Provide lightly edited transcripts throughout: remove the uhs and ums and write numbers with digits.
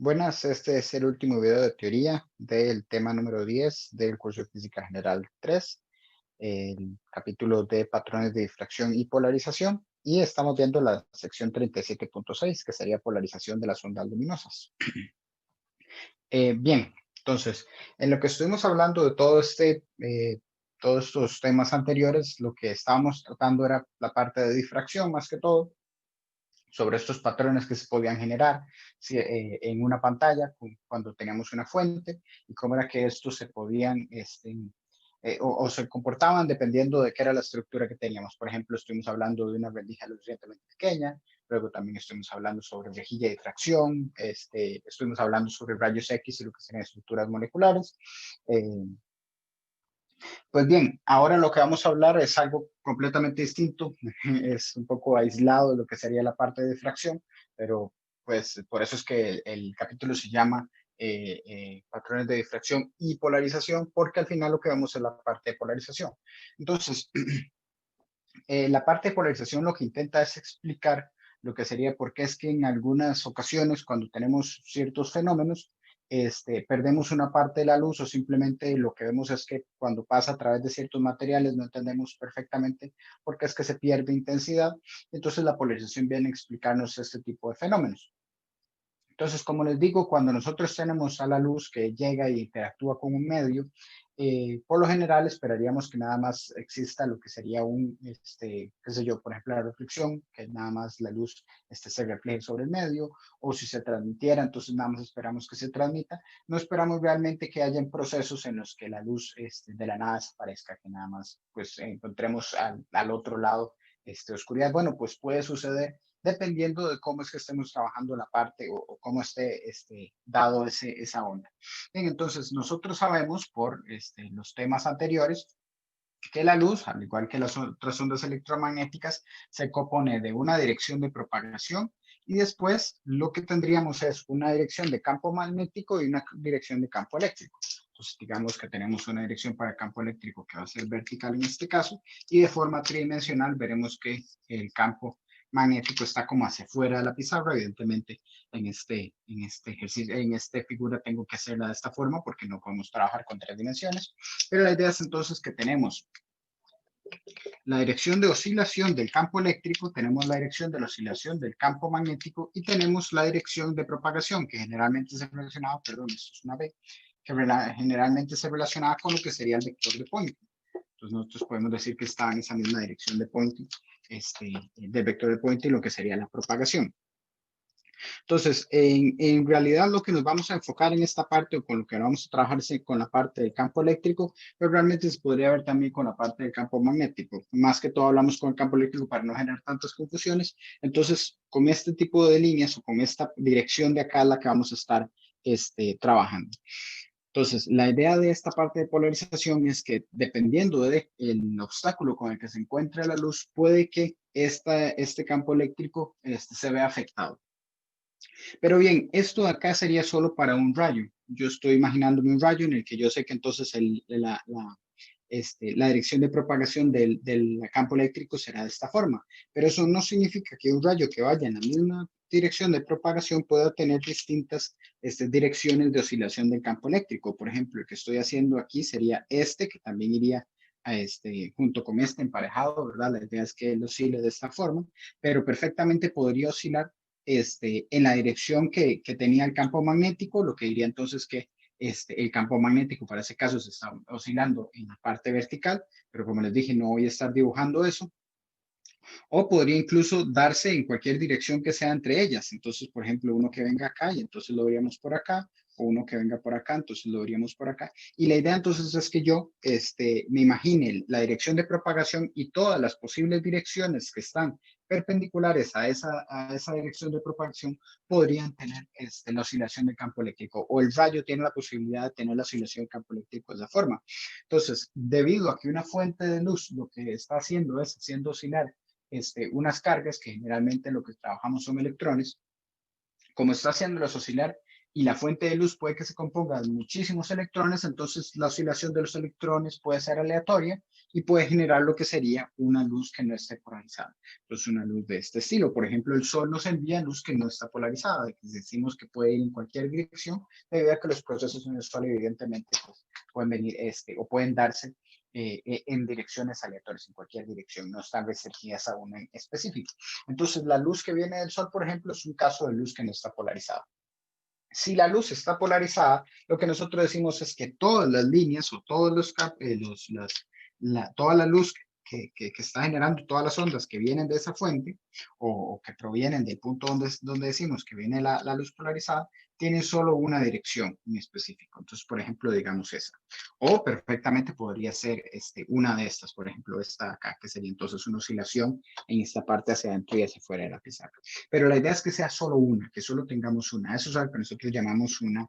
Buenas, este es el último video de teoría del tema número 10 del curso de Física General 3, el capítulo de patrones de difracción y polarización, y estamos viendo la sección 37.6, que sería polarización de las ondas luminosas. Bien, entonces, en lo que estuvimos hablando de todos estos temas anteriores, lo que estábamos tratando era la parte de difracción más que todo, sobre estos patrones que se podían generar en una pantalla cuando teníamos una fuente y cómo era que estos se podían o se comportaban dependiendo de qué era la estructura que teníamos. Por ejemplo, estuvimos hablando de una rendija lo suficientemente pequeña, luego también estuvimos hablando sobre rejilla de tracción, estuvimos hablando sobre rayos X y lo que serían estructuras moleculares. Eh, pues bien, ahora lo que vamos a hablar es algo completamente distinto, es un poco aislado de lo que sería la parte de difracción, pero pues por eso es que el capítulo se llama patrones de difracción y polarización, porque al final lo que vemos es la parte de polarización. Entonces, la parte de polarización lo que intenta es explicar lo que sería por qué es que en algunas ocasiones cuando tenemos ciertos fenómenos, perdemos una parte de la luz o simplemente lo que vemos es que cuando pasa a través de ciertos materiales no entendemos perfectamente por qué es que se pierde intensidad. Entonces la polarización viene a explicarnos este tipo de fenómenos. Entonces, como les digo, cuando nosotros tenemos a la luz que llega y interactúa con un medio, por lo general esperaríamos que nada más exista lo que sería qué sé yo, por ejemplo, la reflexión, que nada más la luz se refleje sobre el medio, o si se transmitiera, entonces nada más esperamos que se transmita. No esperamos realmente que hayan procesos en los que la luz de la nada desaparezca, que nada más pues encontremos al otro lado oscuridad. Bueno, pues puede suceder dependiendo de cómo es que estemos trabajando la parte o cómo esté dado esa onda. Bien, entonces, nosotros sabemos por los temas anteriores que la luz, al igual que las otras ondas electromagnéticas, se compone de una dirección de propagación y después lo que tendríamos es una dirección de campo magnético y una dirección de campo eléctrico. Entonces, digamos que tenemos una dirección para el campo eléctrico que va a ser vertical en este caso y de forma tridimensional veremos que el campo magnético está como hacia fuera de la pizarra. Evidentemente, en este ejercicio, en esta figura tengo que hacerla de esta forma porque no podemos trabajar con tres dimensiones. Pero la idea es entonces que tenemos la dirección de oscilación del campo eléctrico, tenemos la dirección de la oscilación del campo magnético y tenemos la dirección de propagación, que generalmente se relacionaba, perdón, esto es una B, que generalmente se relacionaba con lo que sería el vector de Poynting. Entonces nosotros podemos decir que está en esa misma dirección de Poynting, del vector de Poynting, lo que sería la propagación. Entonces, en realidad lo que nos vamos a enfocar en esta parte o con lo que vamos a trabajar es con la parte del campo eléctrico, pero realmente se podría ver también con la parte del campo magnético. Más que todo hablamos con el campo eléctrico para no generar tantas confusiones. Entonces, con este tipo de líneas o con esta dirección de acá es la que vamos a estar trabajando. Entonces, la idea de esta parte de polarización es que dependiendo del obstáculo con el que se encuentre la luz, puede que este campo eléctrico se vea afectado. Pero bien, esto de acá sería solo para un rayo. Yo estoy imaginándome un rayo en el que yo sé que entonces la dirección de propagación del campo eléctrico será de esta forma. Pero eso no significa que un rayo que vaya en la misma dirección de propagación pueda tener distintas direcciones de oscilación del campo eléctrico. Por ejemplo, el que estoy haciendo aquí sería que también iría junto con este emparejado, ¿verdad? La idea es que él oscile de esta forma, pero perfectamente podría oscilar en la dirección que tenía el campo magnético, lo que diría entonces que el campo magnético para ese caso se está oscilando en la parte vertical, pero como les dije, no voy a estar dibujando eso, o podría incluso darse en cualquier dirección que sea entre ellas. Entonces, por ejemplo, uno que venga acá y entonces lo veríamos por acá, o uno que venga por acá, entonces lo veríamos por acá. Y la idea entonces es que yo me imagine la dirección de propagación y todas las posibles direcciones que están perpendiculares a esa dirección de propagación podrían tener la oscilación del campo eléctrico, o el rayo tiene la posibilidad de tener la oscilación del campo eléctrico de esa forma. Entonces, debido a que una fuente de luz lo que está haciendo es haciendo oscilar unas cargas que generalmente lo que trabajamos son electrones, como está haciéndolos oscilar y la fuente de luz puede que se componga de muchísimos electrones, entonces la oscilación de los electrones puede ser aleatoria y puede generar lo que sería una luz que no esté polarizada. Entonces, una luz de este estilo. Por ejemplo, el sol nos envía luz que no está polarizada, que decimos que puede ir en cualquier dirección, debido a que los procesos en el sol, evidentemente, pues, pueden venir o pueden darse en direcciones aleatorias, en cualquier dirección, no están restringidas a una en específico. Entonces, la luz que viene del sol, por ejemplo, es un caso de luz que no está polarizada. Si la luz está polarizada, lo que nosotros decimos es que todas las líneas o todos toda la luz que está generando, todas las ondas que vienen de esa fuente o que provienen del punto donde decimos que viene la luz polarizada, tienen solo una dirección en específico. Entonces, por ejemplo, digamos esa. O perfectamente podría ser una de estas, por ejemplo, esta acá, que sería entonces una oscilación en esta parte hacia adentro y hacia afuera de la pizarra. Pero la idea es que sea solo una, que solo tengamos una. Eso es algo que nosotros llamamos una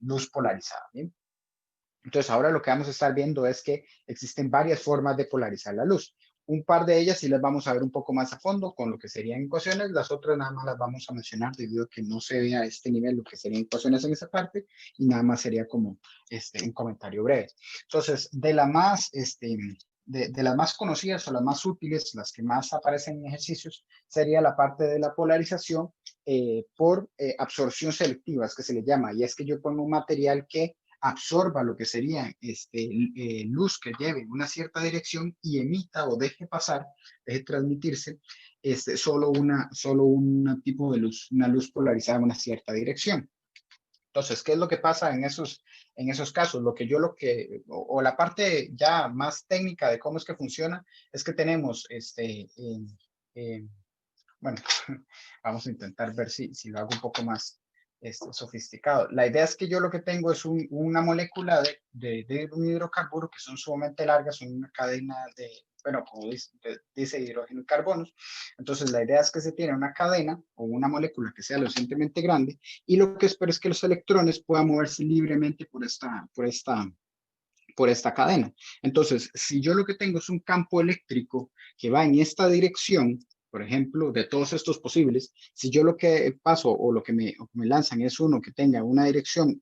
luz polarizada. ¿Bien? Entonces, ahora lo que vamos a estar viendo es que existen varias formas de polarizar la luz. Un par de ellas sí las vamos a ver un poco más a fondo con lo que serían ecuaciones, las otras nada más las vamos a mencionar debido a que no se ve a este nivel lo que serían ecuaciones en esa parte y nada más sería como un comentario breve. Entonces, de las más conocidas o las más útiles, las que más aparecen en ejercicios, sería la parte de la polarización por absorción selectiva, es que se le llama, y es que yo pongo un material que absorba lo que sería luz que lleve en una cierta dirección y emita o deje pasar, deje transmitirse solo un tipo de luz, una luz polarizada en una cierta dirección. Entonces, ¿qué es lo que pasa en esos casos? O la parte ya más técnica de cómo es que funciona, es que tenemos bueno, vamos a intentar ver si lo hago un poco más sofisticado. La idea es que yo lo que tengo es una molécula de un hidrocarburo que son sumamente largas, son una cadena bueno, como dice hidrógeno y carbonos. Entonces, la idea es que se tiene una cadena o una molécula que sea lo suficientemente grande y lo que espero es que los electrones puedan moverse libremente por esta cadena. Entonces, si yo lo que tengo es un campo eléctrico que va en esta dirección, por ejemplo, de todos estos posibles, si yo lo que paso o lo que me lanzan es uno que tenga una dirección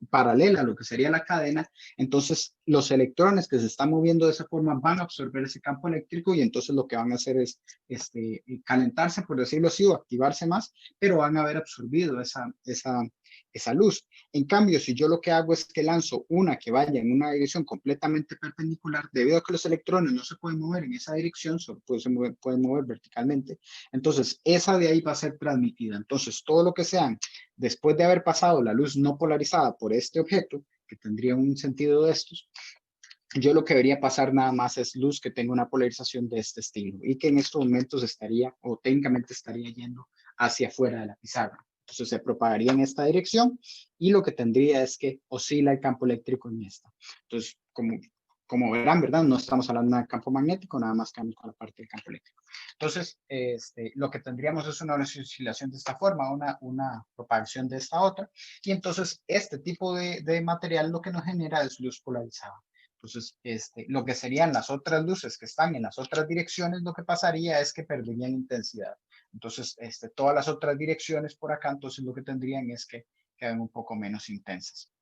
paralela a lo que sería la cadena, entonces los electrones que se están moviendo de esa forma van a absorber ese campo eléctrico y entonces lo que van a hacer es calentarse, por decirlo así, o activarse más, pero van a haber absorbido esa luz. En cambio, si yo lo que hago es que lanzo una que vaya en una dirección completamente perpendicular, debido a que los electrones no se pueden mover en esa dirección, solo pueden mover verticalmente, entonces esa de ahí va a ser transmitida. Entonces, todo lo que sean, después de haber pasado la luz no polarizada por este objeto, que tendría un sentido de estos, yo lo que debería pasar nada más es luz que tenga una polarización de este estilo y que en estos momentos estaría o técnicamente estaría yendo hacia afuera de la pizarra. Entonces se propagaría en esta dirección y lo que tendría es que oscila el campo eléctrico en esta. Entonces, como verán, ¿verdad? No estamos hablando de campo magnético, nada más que con la parte del campo eléctrico. Entonces, lo que tendríamos es una oscilación de esta forma, una propagación de esta otra, y entonces este tipo de material lo que nos genera es luz polarizada. Entonces, lo que serían las otras luces que están en las otras direcciones, lo que pasaría es que perderían intensidad. Entonces, todas las otras direcciones por acá, entonces lo que tendrían es que queden un poco menos intensas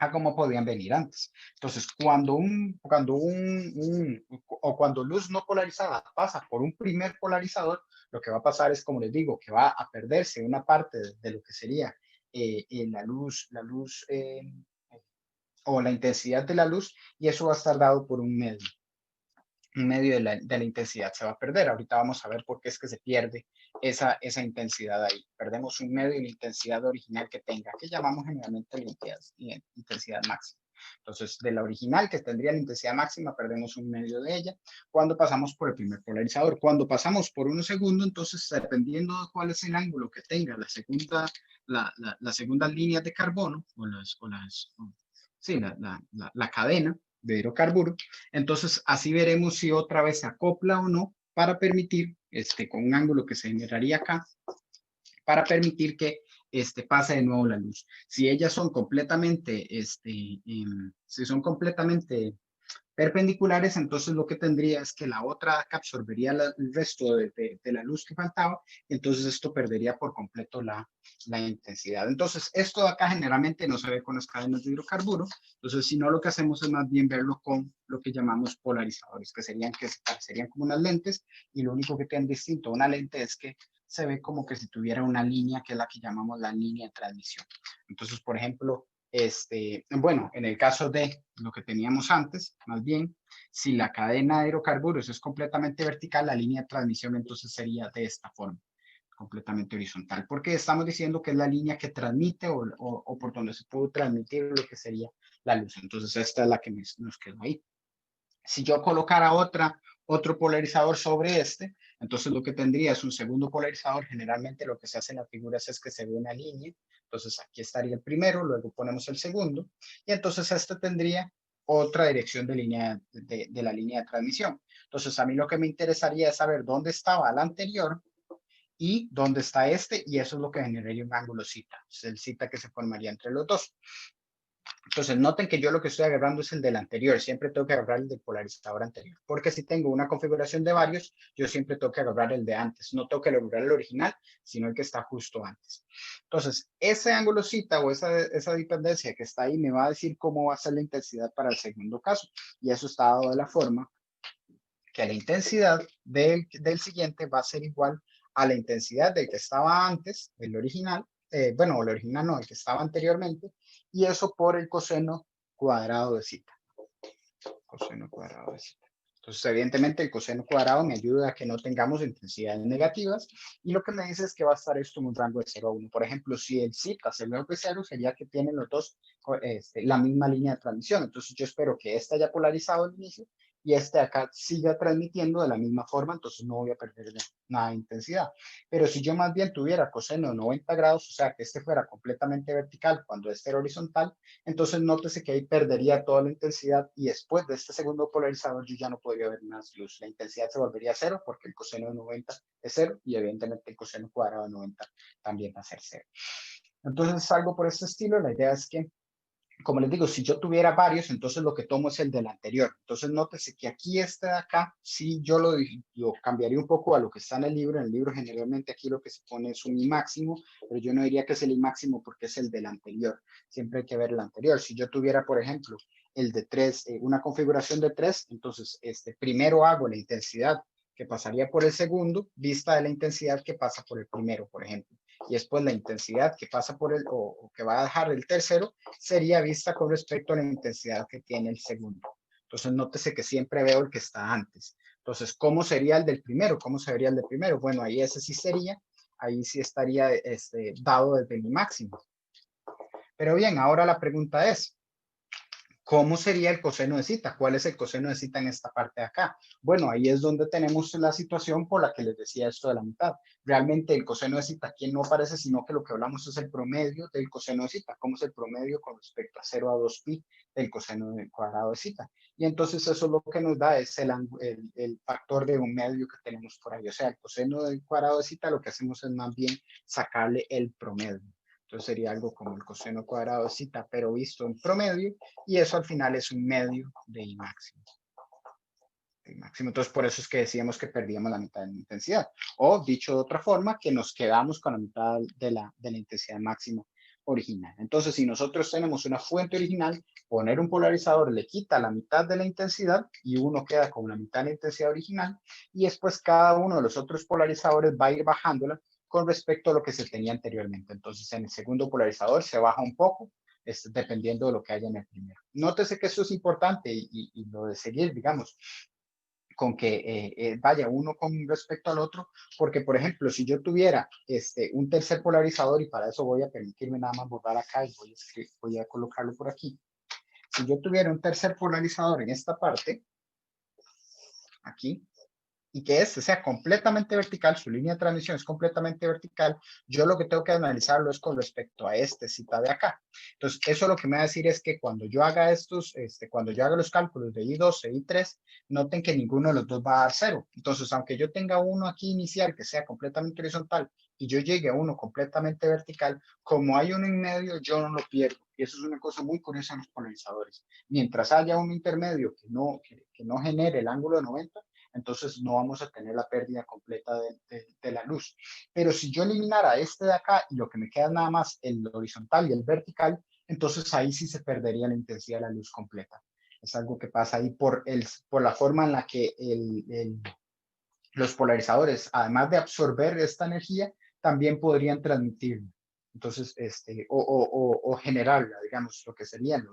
a como podían venir antes. Entonces, cuando luz no polarizada pasa por un primer polarizador, lo que va a pasar es, como les digo, que va a perderse una parte de lo que sería la luz o la intensidad de la luz, y eso va a estar dado por un medio de la intensidad se va a perder. Ahorita vamos a ver por qué es que se pierde esa intensidad ahí. Perdemos un medio y la intensidad original que tenga, que llamamos generalmente la intensidad máxima. Entonces, de la original, que tendría la intensidad máxima, perdemos un medio de ella cuando pasamos por el primer polarizador. Cuando pasamos por uno segundo, entonces, dependiendo de cuál es el ángulo que tenga la segunda línea de carbono, la cadena de hidrocarburo, entonces así veremos si otra vez se acopla o no para permitir, con un ángulo que se generaría acá, para permitir que pase de nuevo la luz. Si ellas son completamente, si son completamente perpendiculares, entonces lo que tendría es que la otra acá absorbería el resto de la luz que faltaba, entonces esto perdería por completo la intensidad. Entonces, esto de acá generalmente no se ve con las cadenas de hidrocarburos, entonces, si no, lo que hacemos es más bien verlo con lo que llamamos polarizadores, que serían como unas lentes, y lo único que tienen distinto a una lente es que se ve como que si tuviera una línea, que es la que llamamos la línea de transmisión. Entonces, por ejemplo, bueno, en el caso de lo que teníamos antes, más bien, si la cadena de hidrocarburos es completamente vertical, la línea de transmisión entonces sería de esta forma, completamente horizontal, porque estamos diciendo que es la línea que transmite o por donde se puede transmitir lo que sería la luz. Entonces, esta es la que nos quedó ahí. Si yo colocara otro polarizador sobre este, entonces lo que tendría es un segundo polarizador. Generalmente lo que se hace en las figuras es que se ve una línea. Entonces aquí estaría el primero, luego ponemos el segundo. Y entonces este tendría otra dirección de la línea de transmisión. Entonces a mí lo que me interesaría es saber dónde estaba la anterior y dónde está este. Y eso es lo que generaría un ángulo zeta. Es el zeta que se formaría entre los dos. Entonces, noten que yo lo que estoy agarrando es el del anterior. Siempre tengo que agarrar el del polarizador anterior. Porque si tengo una configuración de varios, yo siempre tengo que agarrar el de antes. No tengo que agarrar el original, sino el que está justo antes. Entonces, ese ángulo zeta o esa dependencia que está ahí me va a decir cómo va a ser la intensidad para el segundo caso. Y eso está dado de la forma que la intensidad del siguiente va a ser igual a la intensidad del que estaba antes, el original, bueno, el original no, el que estaba anteriormente, y eso por el coseno cuadrado de zeta. Coseno cuadrado de zeta. Entonces, evidentemente, el coseno cuadrado me ayuda a que no tengamos intensidades negativas, y lo que me dice es que va a estar esto en un rango de 0 a 1. Por ejemplo, si el zeta se ve de 0, sería que tienen los dos la misma línea de transmisión. Entonces, yo espero que este haya polarizado al inicio y este acá siga transmitiendo de la misma forma, entonces no voy a perder nada de intensidad. Pero si yo más bien tuviera coseno de 90 grados, o sea, que este fuera completamente vertical cuando este era horizontal, entonces nótese que ahí perdería toda la intensidad, y después de este segundo polarizador yo ya no podría ver más luz. La intensidad se volvería cero porque el coseno de 90 es cero, y evidentemente el coseno cuadrado de 90 también va a ser cero. Entonces, algo por este estilo. La idea es que, como les digo, si yo tuviera varios, entonces lo que tomo es el del anterior. Entonces, nótese que aquí este de acá, sí, yo lo cambiaría un poco a lo que está en el libro. En el libro generalmente aquí lo que se pone es un I máximo, pero yo no diría que es el I máximo porque es el del anterior. Siempre hay que ver el anterior. Si yo tuviera, por ejemplo, el de 3, una configuración de 3, entonces primero hago la intensidad que pasaría por el segundo, vista de la intensidad que pasa por el primero, por ejemplo. Y después la intensidad que pasa por o que va a dejar el tercero, sería vista con respecto a la intensidad que tiene el segundo. Entonces, nótese que siempre veo el que está antes. Entonces, ¿cómo sería el del primero? ¿Cómo sería el del primero? Bueno, ahí ese sí sería, ahí sí estaría dado desde el máximo. Pero bien, ahora la pregunta es, ¿cómo sería el coseno de zeta? ¿Cuál es el coseno de zeta en esta parte de acá? Bueno, ahí es donde tenemos la situación por la que les decía esto de la mitad. Realmente el coseno de zeta aquí no aparece, sino que lo que hablamos es el promedio del coseno de zeta. ¿Cómo es el promedio con respecto a 0 a 2pi del coseno del cuadrado de zeta? Y entonces eso lo que nos da es el factor de un medio que tenemos por ahí. O sea, el coseno del cuadrado de zeta, lo que hacemos es más bien sacarle el promedio. Entonces sería algo como el coseno cuadrado de zeta, pero visto en promedio, y eso al final es un medio de I máximo. Entonces, por eso es que decíamos que perdíamos la mitad de la intensidad. O, dicho de otra forma, que nos quedamos con la mitad de la intensidad máxima original. Entonces, si nosotros tenemos una fuente original, poner un polarizador le quita la mitad de la intensidad y uno queda con la mitad de la intensidad original, y después cada uno de los otros polarizadores va a ir bajándola con respecto a lo que se tenía anteriormente. Entonces, en el segundo polarizador se baja un poco, dependiendo de lo que haya en el primero. Nótese que eso es importante, y lo de seguir, digamos, con que vaya uno con respecto al otro, porque por ejemplo, si yo tuviera un tercer polarizador, y para eso voy a permitirme nada más borrar acá y voy a colocarlo por aquí. Si yo tuviera un tercer polarizador en esta parte, aquí, y que este sea completamente vertical, su línea de transmisión es completamente vertical, yo lo que tengo que analizarlo es con respecto a este cita de acá. Entonces, eso lo que me va a decir es que cuando yo haga cuando yo haga los cálculos de I12 y I3, noten que ninguno de los dos va a dar 0. Entonces, aunque yo tenga uno aquí inicial que sea completamente horizontal y yo llegue a uno completamente vertical, como hay uno en medio, yo no lo pierdo. Y eso es una cosa muy curiosa en los polarizadores. Mientras haya un intermedio que no genere el ángulo de 90, entonces no vamos a tener la pérdida completa de la luz. Pero si yo eliminara este de acá y lo que me queda nada más el horizontal y el vertical, entonces ahí sí se perdería la intensidad de la luz completa. Es algo que pasa ahí por la forma en la que los polarizadores, además de absorber esta energía, también podrían transmitirla. Entonces, o generarla, digamos, lo que serían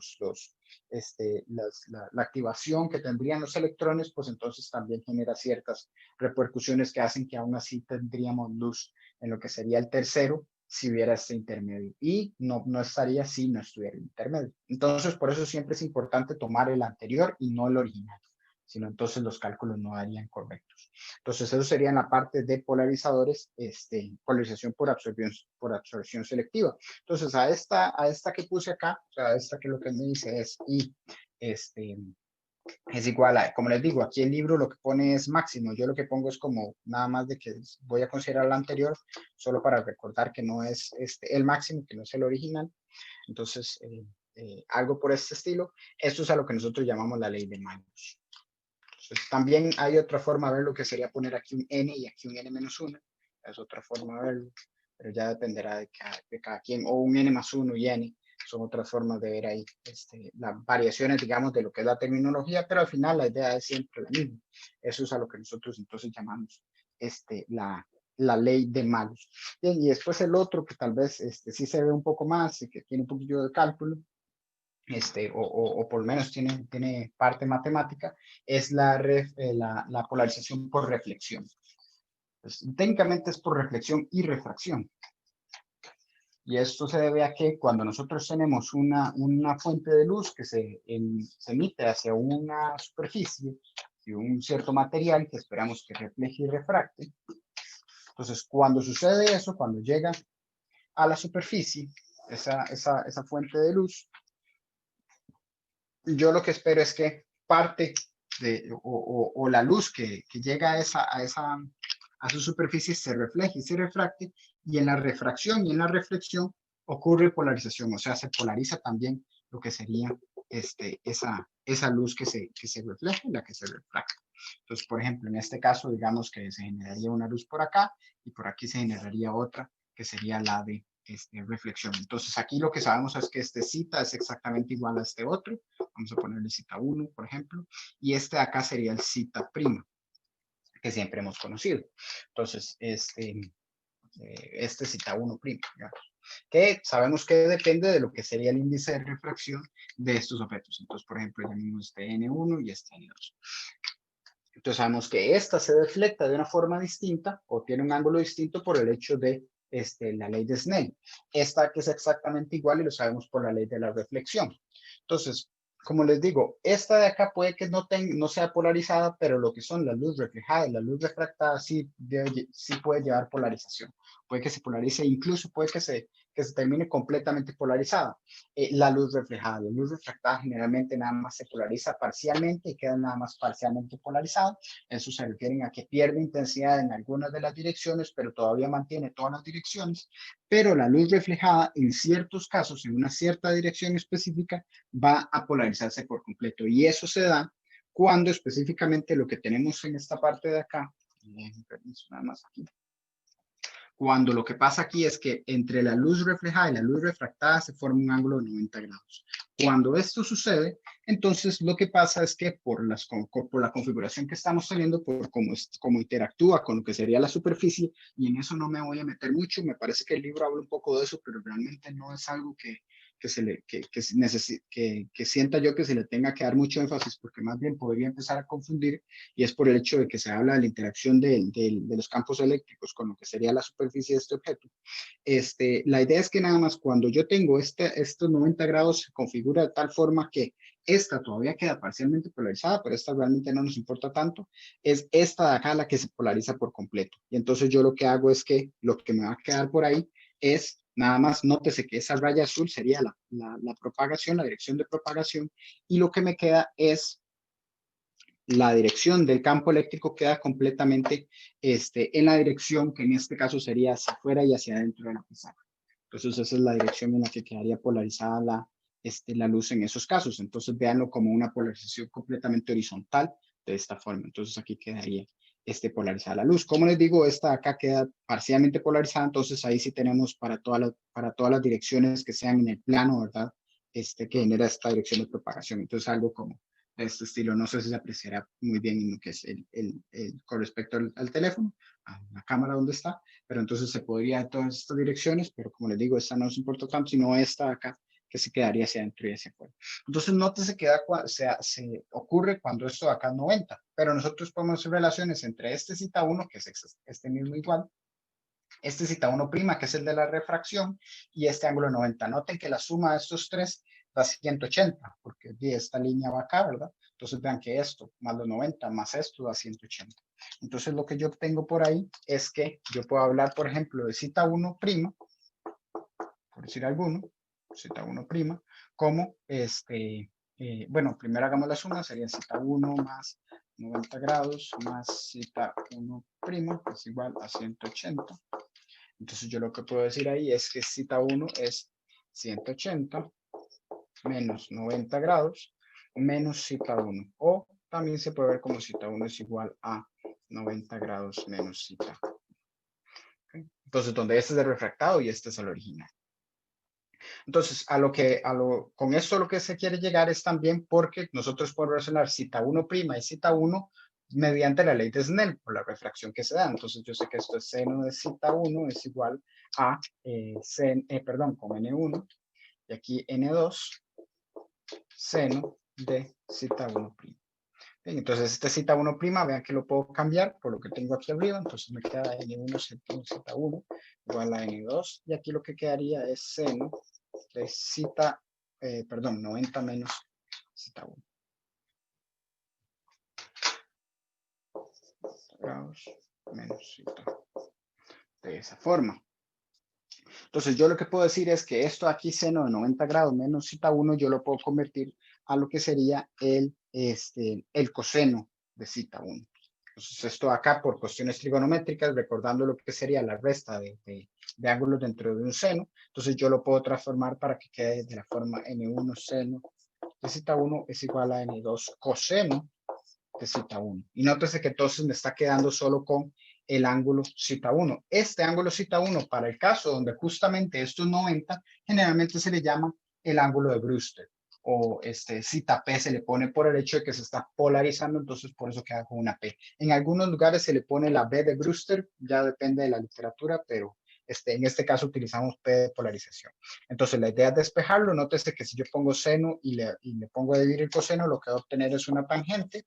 la activación que tendrían los electrones, pues entonces también genera ciertas repercusiones que hacen que aún así tendríamos luz en lo que sería el tercero si hubiera este intermedio. Y no estaría si no estuviera el intermedio. Entonces, por eso siempre es importante tomar el anterior y no el original, sino entonces los cálculos no darían correctos. Entonces, eso sería en la parte de polarizadores, polarización por absorción selectiva. Entonces, a esta que puse acá, o sea, a esta que lo que me dice es I, este, es igual a, como les digo, aquí el libro lo que pone es máximo, yo lo que pongo es como nada más de que voy a considerar la anterior, solo para recordar que no es el máximo, que no es el original. Entonces, algo por este estilo. Esto es a lo que nosotros llamamos la ley de Magnus. Entonces, también hay otra forma de verlo que sería poner aquí un n y aquí un n-1. Es otra forma de verlo, pero ya dependerá de cada quien. O un n más 1 y n son otras formas de ver ahí las variaciones, digamos, de lo que es la terminología, pero al final la idea es siempre la misma. Eso es a lo que nosotros entonces llamamos la ley de Malus. Bien, y después el otro que tal vez sí se ve un poco más y que tiene un poquillo de cálculo, o por lo menos tiene parte matemática, es la polarización por reflexión. Pues, técnicamente es por reflexión y refracción. Y esto se debe a que cuando nosotros tenemos una fuente de luz que se emite hacia una superficie y un cierto material que esperamos que refleje y refracte, entonces cuando sucede eso, cuando llega a la superficie, esa fuente de luz, yo lo que espero es que parte o la luz que llega a su superficie se refleje y se refracte, y en la refracción y en la reflexión ocurre polarización, o sea, se polariza también lo que sería esa luz que se refleja y la que se refracta. Entonces, por ejemplo, en este caso, digamos que se generaría una luz por acá y por aquí se generaría otra, que sería la de reflexión. Entonces, aquí lo que sabemos es que este cita es exactamente igual a este otro. Vamos a ponerle cita 1, por ejemplo, y este de acá sería el cita prima, que siempre hemos conocido. Entonces, cita 1 prima, digamos, que sabemos que depende de lo que sería el índice de refracción de estos objetos. Entonces, por ejemplo, llamemos este N1 y este N2. Entonces sabemos que esta se deflecta de una forma distinta o tiene un ángulo distinto por el hecho de la ley de Snell. Esta que es exactamente igual y lo sabemos por la ley de la reflexión. Entonces, como les digo, esta de acá puede que no sea polarizada, pero lo que son la luz reflejada y la luz refractada sí puede llevar polarización. Puede que se polarice, incluso puede que se termine completamente polarizada. La luz reflejada. La luz refractada generalmente nada más se polariza parcialmente y queda nada más parcialmente polarizada. Eso se refiere a que pierde intensidad en algunas de las direcciones, pero todavía mantiene todas las direcciones. Pero la luz reflejada, en ciertos casos, en una cierta dirección específica, va a polarizarse por completo. Y eso se da cuando específicamente lo que tenemos en esta parte de acá, nada más aquí, cuando lo que pasa aquí es que entre la luz reflejada y la luz refractada se forma un ángulo de 90 grados. Cuando esto sucede, entonces lo que pasa es que por la configuración que estamos teniendo, por cómo interactúa con lo que sería la superficie, y en eso no me voy a meter mucho, me parece que el libro habla un poco de eso, pero realmente no es algo que sienta yo que se le tenga que dar mucho énfasis, porque más bien podría empezar a confundir, y es por el hecho de que se habla de la interacción de los campos eléctricos con lo que sería la superficie de este objeto. La idea es que nada más cuando yo tengo estos 90 grados se configura de tal forma que esta todavía queda parcialmente polarizada, pero esta realmente no nos importa tanto, es esta de acá la que se polariza por completo. Y entonces yo lo que hago es que lo que me va a quedar por ahí es, nada más nótese que esa raya azul sería la propagación, la dirección de propagación, y lo que me queda es la dirección del campo eléctrico queda completamente en la dirección que en este caso sería hacia afuera y hacia adentro de la pizarra. Entonces esa es la dirección en la que quedaría polarizada la luz en esos casos. Entonces véanlo como una polarización completamente horizontal de esta forma. Entonces aquí quedaría polarizada la luz. Como les digo, esta acá queda parcialmente polarizada, entonces ahí sí tenemos para todas las direcciones que sean en el plano, ¿verdad? Que genera esta dirección de propagación. Entonces algo como de este estilo, no sé si se apreciará muy bien en lo que es con respecto al teléfono, a la cámara donde está, pero entonces se podría en todas estas direcciones, pero como les digo, esta no nos importa tanto, sino esta de acá, que se quedaría hacia adentro y hacia afuera. Entonces, nótese que se ocurre cuando esto de acá es 90, pero nosotros podemos hacer relaciones entre este cita 1, que es este mismo igual, este cita 1 prima, que es el de la refracción, y este ángulo 90. Noten que la suma de estos tres da 180, porque esta línea va acá, ¿verdad? Entonces vean que esto, más los 90, más esto da 180. Entonces lo que yo tengo por ahí es que yo puedo hablar, por ejemplo, de cita 1 prima, por decir alguno, cita 1 prima, como bueno, primero hagamos la suma, sería cita 1 más 90 grados más cita 1 prima, que es igual a 180. Entonces yo lo que puedo decir ahí es que cita 1 es 180 menos 90 grados menos cita 1. O también se puede ver como cita 1 es igual a 90 grados menos cita. ¿Okay? Entonces, donde este es el refractado y este es el original. Entonces, con esto lo que se quiere llegar es también porque nosotros podemos relacionar cita 1 prima y cita 1 mediante la ley de Snell, por la refracción que se da. Entonces, yo sé que esto es seno de cita 1 es igual a, con N1, y aquí N2, seno de cita 1 prima. Bien, entonces, este cita 1 prima, vean que lo puedo cambiar por lo que tengo aquí arriba, entonces me queda N1 cita 1 igual a N2, y aquí lo que quedaría es seno de cita, 90 menos cita 1. Grados menos cita. De esa forma. Entonces yo lo que puedo decir es que esto aquí, seno de 90 grados menos cita 1, yo lo puedo convertir a lo que sería el coseno de cita 1. Entonces esto acá por cuestiones trigonométricas, recordando lo que sería la resta de ángulos dentro de un seno, entonces yo lo puedo transformar para que quede de la forma N1 seno de cita 1 es igual a N2 coseno de cita 1. Y nótese que entonces me está quedando solo con el ángulo cita 1. Este ángulo cita 1, para el caso donde justamente esto es 90, generalmente se le llama el ángulo de Brewster. O cita P se le pone por el hecho de que se está polarizando, entonces por eso queda con una P. En algunos lugares se le pone la B de Brewster, ya depende de la literatura, pero en este caso utilizamos P de polarización. Entonces la idea es despejarlo. Nótese que si yo pongo seno y le pongo a dividir el coseno, lo que voy a obtener es una tangente.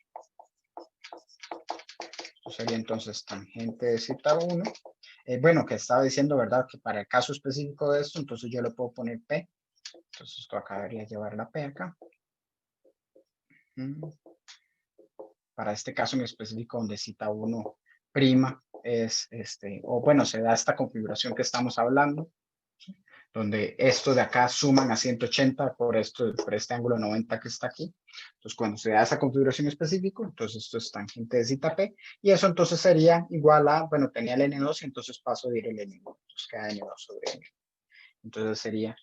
Sería entonces tangente de cita 1. Bueno, que estaba diciendo, ¿verdad? Que para el caso específico de esto, entonces yo le puedo poner P. Entonces esto acá debería llevar la P acá. Para este caso en específico donde cita 1 prima es, o bueno, se da esta configuración que estamos hablando, ¿sí? Donde estos de acá suman a 180 por este ángulo 90 que está aquí. Entonces, cuando se da esa configuración específica, entonces esto es tangente de cita P, y eso entonces sería igual a, bueno, tenía el N2 y entonces paso a ir el N1, entonces queda N2 sobre N. Entonces sería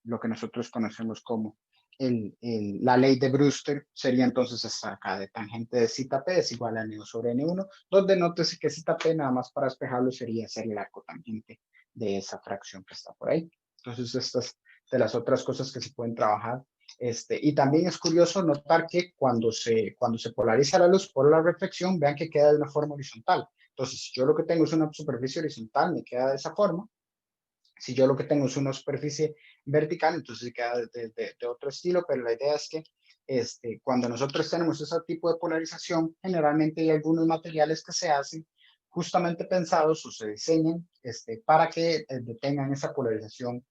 lo que nosotros conocemos como la ley de Brewster, sería entonces esta acá de tangente de cita P es igual a N2 sobre N1, donde nótese que cita P nada más para despejarlo sería hacer el arco tangente de esa fracción que está por ahí. Entonces estas de las otras cosas que se pueden trabajar. Y también es curioso notar que cuando se polariza la luz por la reflexión, vean que queda de una forma horizontal. Entonces, si yo lo que tengo es una superficie horizontal, me queda de esa forma. Si yo lo que tengo es una superficie vertical, entonces queda de otro estilo, pero la idea es que cuando nosotros tenemos ese tipo de polarización, generalmente hay algunos materiales que se hacen justamente pensados o se diseñan para que detengan esa polarización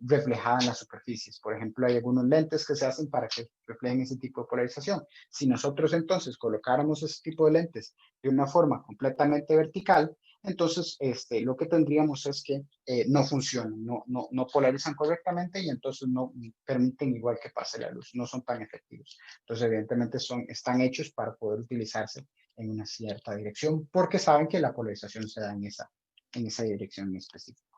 reflejada en las superficies. Por ejemplo, hay algunos lentes que se hacen para que reflejen ese tipo de polarización. Si nosotros entonces colocáramos ese tipo de lentes de una forma completamente vertical, entonces lo que tendríamos es que no funcionan, no polarizan correctamente y entonces no permiten igual que pase la luz, no son tan efectivos. Entonces, evidentemente están hechos para poder utilizarse en una cierta dirección porque saben que la polarización se da en esa dirección en específico.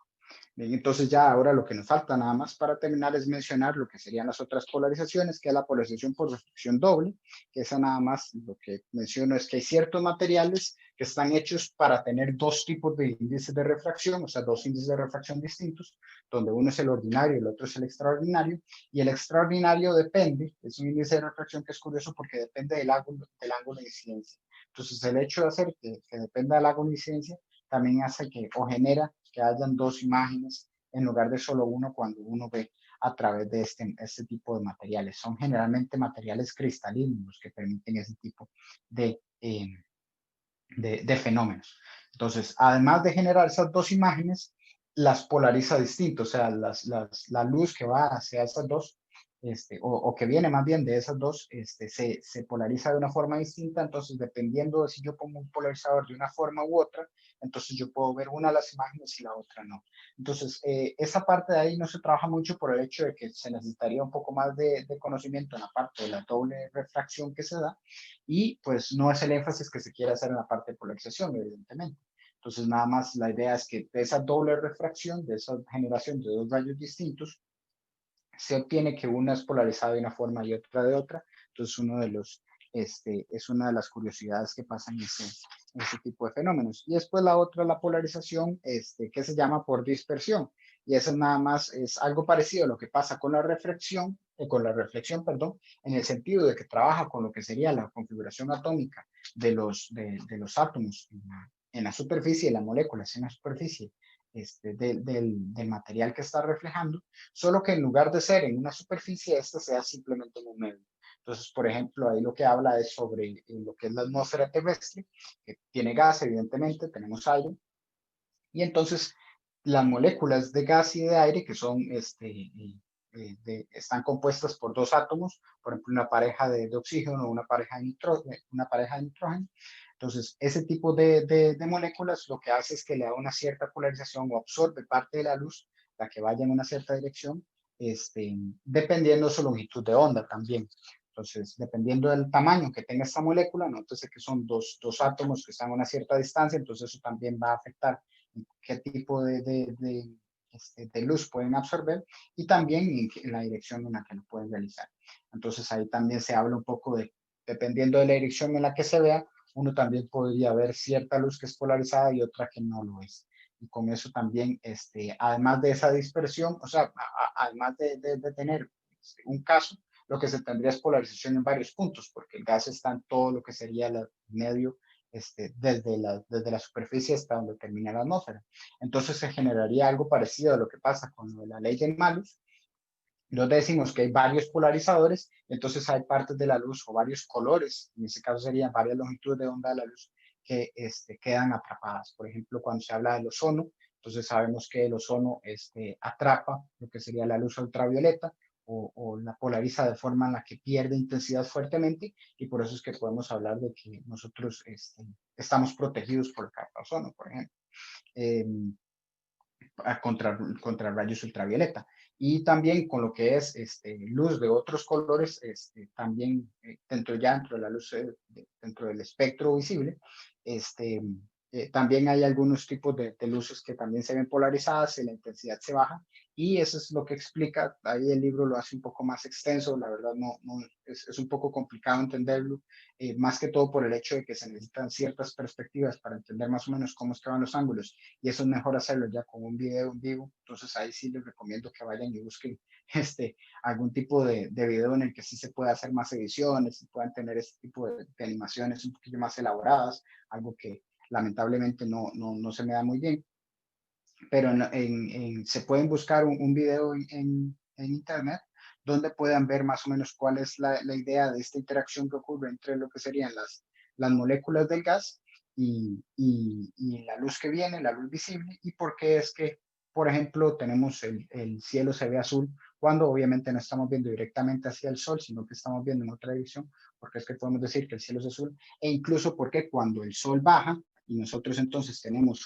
Bien, entonces ya ahora lo que nos falta nada más para terminar es mencionar lo que serían las otras polarizaciones, que es la polarización por reflexión doble, que esa nada más lo que menciono es que hay ciertos materiales que están hechos para tener dos tipos de índices de refracción, o sea, dos índices de refracción distintos, donde uno es el ordinario y el otro es el extraordinario, y el extraordinario depende, es un índice de refracción que es curioso porque depende del ángulo de incidencia. Entonces, el hecho de hacer que dependa del ángulo de incidencia también hace que, o genera que hayan dos imágenes en lugar de solo uno cuando uno ve a través de este tipo de materiales. Son generalmente materiales cristalinos los que permiten ese tipo de, eh, de fenómenos. Entonces, además de generar esas dos imágenes, las polariza distinto, o sea, la luz que va hacia esas dos, o que viene más bien de esas dos, se polariza de una forma distinta, entonces dependiendo de si yo pongo un polarizador de una forma u otra, entonces yo puedo ver una de las imágenes y la otra no. Entonces, esa parte de ahí no se trabaja mucho por el hecho de que se necesitaría un poco más de conocimiento en la parte de la doble refracción que se da, y pues no es el énfasis que se quiere hacer en la parte de polarización, evidentemente. Entonces, nada más la idea es que de esa doble refracción, de esa generación de dos rayos distintos, se obtiene que una es polarizada de una forma y otra de otra. Entonces, es una de las curiosidades que pasan en ese tipo de fenómenos. Y después la otra, la polarización, que se llama por dispersión. Y eso nada más es algo parecido a lo que pasa con la reflexión, perdón, en el sentido de que trabaja con lo que sería la configuración atómica de los átomos en la superficie, de las moléculas en la superficie del material que está reflejando, solo que en lugar de ser en una superficie, esta sea simplemente en un medio. Entonces, por ejemplo, ahí lo que habla es sobre lo que es la atmósfera terrestre, que tiene gas, evidentemente, tenemos aire, y entonces las moléculas de gas y de aire, que son, están compuestas por dos átomos, por ejemplo, una pareja de oxígeno o una pareja de nitrógeno. Entonces, ese tipo de moléculas lo que hace es que le da una cierta polarización o absorbe parte de la luz, la que vaya en una cierta dirección, dependiendo de su longitud de onda también. Entonces, dependiendo del tamaño que tenga esta molécula, nótese que son dos átomos que están a una cierta distancia, entonces eso también va a afectar qué tipo de luz pueden absorber y también en la dirección en la que lo pueden realizar. Entonces ahí también se habla un poco de, dependiendo de la dirección en la que se vea, uno también podría ver cierta luz que es polarizada y otra que no lo es. Y con eso también, además de esa dispersión, o sea, además de tener un caso, lo que se tendría es polarización en varios puntos, porque el gas está en todo lo que sería el medio desde la superficie hasta donde termina la atmósfera. Entonces se generaría algo parecido a lo que pasa con la ley de Malus. Nos decimos que hay varios polarizadores, entonces hay partes de la luz o varios colores, en ese caso serían varias longitudes de onda de la luz que quedan atrapadas. Por ejemplo, cuando se habla del ozono, entonces sabemos que el ozono atrapa lo que sería la luz ultravioleta o la polariza de forma en la que pierde intensidad fuertemente y por eso es que podemos hablar de que nosotros estamos protegidos por el capa de ozono, por ejemplo. Eh, contra rayos ultravioleta. Y también con lo que es luz de otros colores, también dentro de la luz, dentro del espectro visible, este, también hay algunos tipos de luces que también se ven polarizadas y la intensidad se baja. Y eso es lo que explica, ahí el libro lo hace un poco más extenso, la verdad es un poco complicado entenderlo, más que todo por el hecho de que se necesitan ciertas perspectivas para entender más o menos cómo es que van los ángulos y eso es mejor hacerlo ya con un video en vivo. Entonces ahí sí les recomiendo que vayan y busquen algún tipo de video en el que sí se pueda hacer más ediciones y puedan tener este tipo de animaciones un poquito más elaboradas, algo que lamentablemente no se me da muy bien. Pero se pueden buscar un video en internet donde puedan ver más o menos cuál es la idea de esta interacción que ocurre entre lo que serían las moléculas del gas y la luz que viene, la luz visible, y por qué es que por ejemplo, tenemos el cielo se ve azul cuando obviamente no estamos viendo directamente hacia el sol, sino que estamos viendo en otra dirección, porque es que podemos decir que el cielo es azul, e incluso porque cuando el sol baja y nosotros entonces tenemos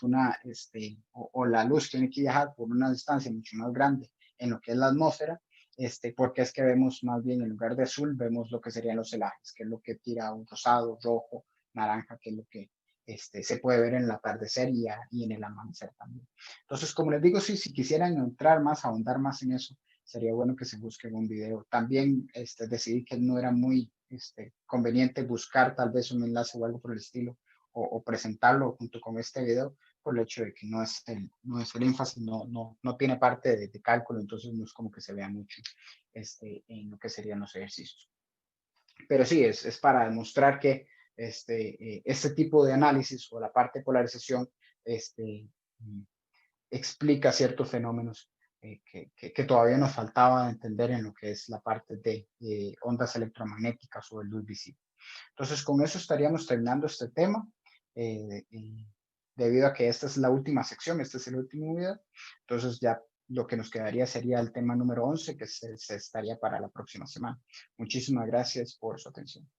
o la luz tiene que viajar por una distancia mucho más grande en lo que es la atmósfera, porque es que vemos más bien en lugar de azul, vemos lo que serían los celajes, que es lo que tira un rosado, rojo, naranja, que es lo que se puede ver en el atardecer y en el amanecer también. Entonces, como les digo, sí, si quisieran entrar más, ahondar más en eso, sería bueno que se busquen un video. También decidí que no era muy conveniente buscar tal vez un enlace o algo por el estilo, o presentarlo junto con este video, por el hecho de que no es el énfasis, no tiene parte de cálculo, entonces no es como que se vea mucho en lo que serían los ejercicios. Pero sí, es para demostrar que este tipo de análisis o la parte de polarización mm, explica ciertos fenómenos que todavía nos faltaba entender en lo que es la parte de ondas electromagnéticas o de luz visible. Entonces, con eso estaríamos terminando este tema. Y debido a que esta es la última sección, este es el último video, entonces ya lo que nos quedaría sería el tema número 11, que se estaría para la próxima semana. Muchísimas gracias por su atención.